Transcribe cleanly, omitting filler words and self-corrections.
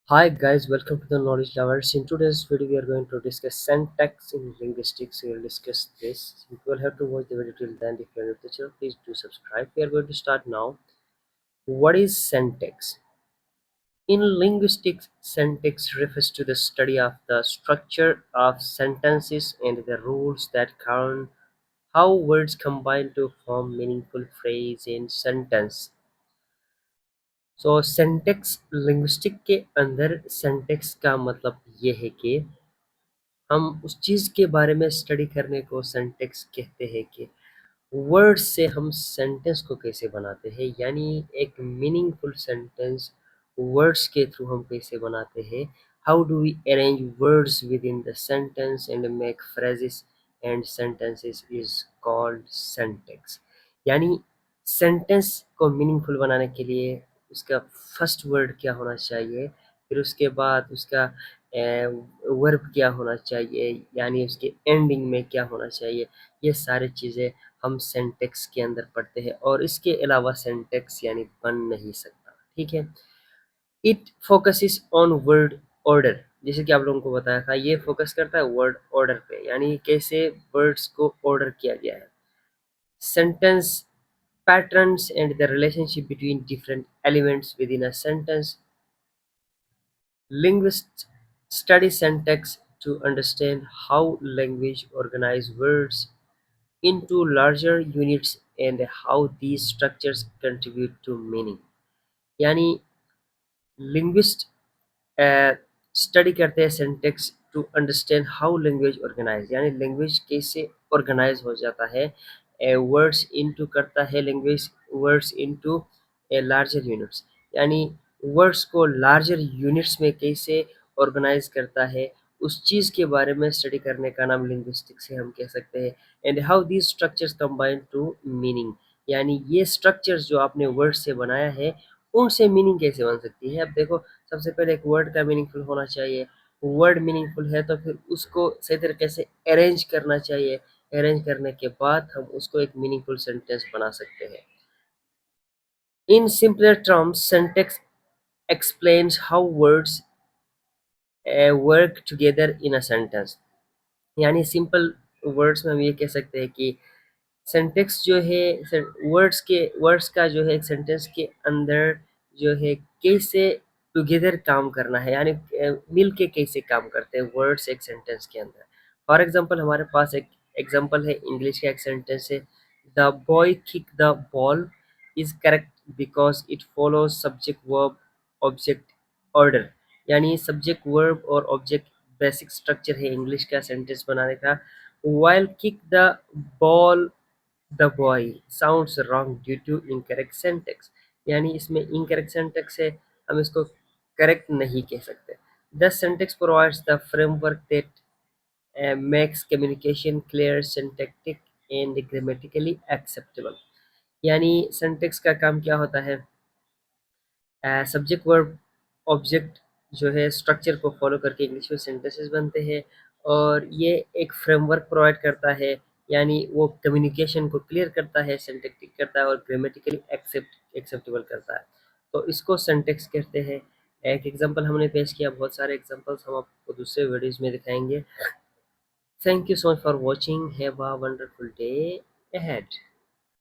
Hi guys, welcome to the Knowledge Lovers. In today's video, we are going to discuss syntax in linguistics. We will discuss this. You will have to watch the video till then. If you are new to the channel, please do subscribe. We are going to start now. What is syntax? In linguistics, syntax refers to the study of the structure of sentences and the rules that govern how words combine to form meaningful phrase in sentence. So syntax linguistic के अंदर syntax का मतलब ये है कि हम उस चीज़ के बारे में स्टडी करने को सिंटेक्स कहते हैं कि वर्ड्स से हम सेंटेंस को कैसे बनाते हैं, यानी एक मीनिंगफुल सेंटेंस वर्ड्स के थ्रू हम कैसे बनाते हैं। How do we arrange words within the sentence and make phrases and sentences is called syntax. यानी सेंटेंस को मीनिंगफुल बनाने के लिए उसका फर्स्ट वर्ड क्या होना चाहिए, फिर उसके बाद उसका वर्ब क्या होना चाहिए, यानी उसके एंडिंग में क्या होना चाहिए। ये सारी चीज़ें हम सिंटेक्स के अंदर पढ़ते हैं और इसके अलावा सिंटेक्स यानी बन नहीं सकता। ठीक है। It focuses on word order, जैसे कि आप लोगों को बताया था, ये फोकस करता है वर्ड ऑर्डर पे, यानी कैसे वर्ड्स को ऑर्डर किया गया है। Sentence patterns and the relationship between different elements within a sentence. Linguists study syntax to understand how language organizes words into larger units and how these structures contribute to meaning. यानी linguist study करते हैं syntax to understand how language organise, यानी language कैसे organise हो जाता है। Words into करता है language words into a larger units, यानी वर्ड्स को लार्जर यूनिट्स में कैसे ऑर्गेनाइज करता है, उस चीज़ के बारे में स्टडी करने का नाम लिंग्विस्टिक्स है, हम कह सकते हैं। And how these structures combine to meaning, यानी ये स्ट्रक्चर्स जो आपने वर्ड से बनाया है उनसे मीनिंग कैसे बन सकती है। अब देखो, सबसे पहले एक वर्ड का मीनिंगफुल होना चाहिए। वर्ड मीनिंगफुल है तो फिर उसको सही तरीके से अरेंज करना चाहिए। अरेंज करने के बाद हम उसको एक मीनिंगफुल सेंटेंस बना सकते हैं। In simpler terms, syntax explains how words work together in a sentence, यानी सिंपल वर्ड्स में हम ये कह सकते हैं कि सेंटेक्स जो है वर्ड्स का जो है एक सेंटेंस के अंदर जो है कैसे टुगेदर काम करना है, यानी मिल के कैसे काम करते हैं वर्ड्स एक सेंटेंस के अंदर। फॉर एग्जांपल हमारे पास एक एग्जांपल है, इंग्लिश का एक सेंटेंस है, the boy kick the ball is correct because it follows subject verb object order, यानी सब्जेक्ट वर्ब और ऑब्जेक्ट बेसिक स्ट्रक्चर है इंग्लिश का सेंटेंस बनाने का। while kick the ball the boy sounds wrong due to incorrect syntax, यानी इसमें incorrect syntax है, हम इसको करेक्ट नहीं कह सकते। The syntax provides the framework that makes communication clear, syntactic and grammatically acceptable, यानी सिंटैक्स का काम क्या होता है, सब्जेक्ट वर्ब ऑब्जेक्ट जो है स्ट्रक्चर को फॉलो करके इंग्लिश में सेंटेंसेस बनते हैं, और ये एक फ्रेमवर्क प्रोवाइड करता है, यानी वो कम्युनिकेशन को क्लियर करता है, सिंटैक्टिक करता है और ग्रामेटिकली एक्सेप्टेबल करता है। तो इसको सिंटैक्स कहते हैं। एक एग्जांपल हमने पेश किया, बहुत सारे एग्जांपल्स हम आपको दूसरे वीडियोस में दिखाएंगे। Thank you so much for watching, have a wonderful day ahead.